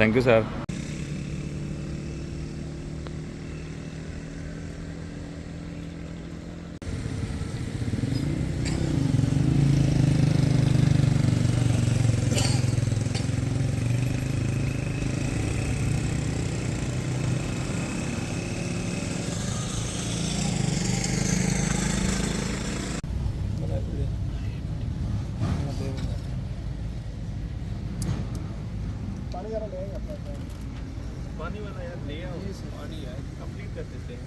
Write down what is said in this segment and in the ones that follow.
Thank you sir. पानी वाला यार ले आओ, पानी यार कंप्लीट कर देते हैं।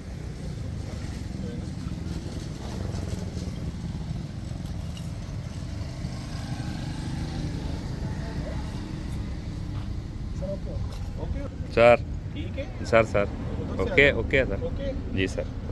ओके सर ठीक है sir sir okay okay sir okay. जी सर।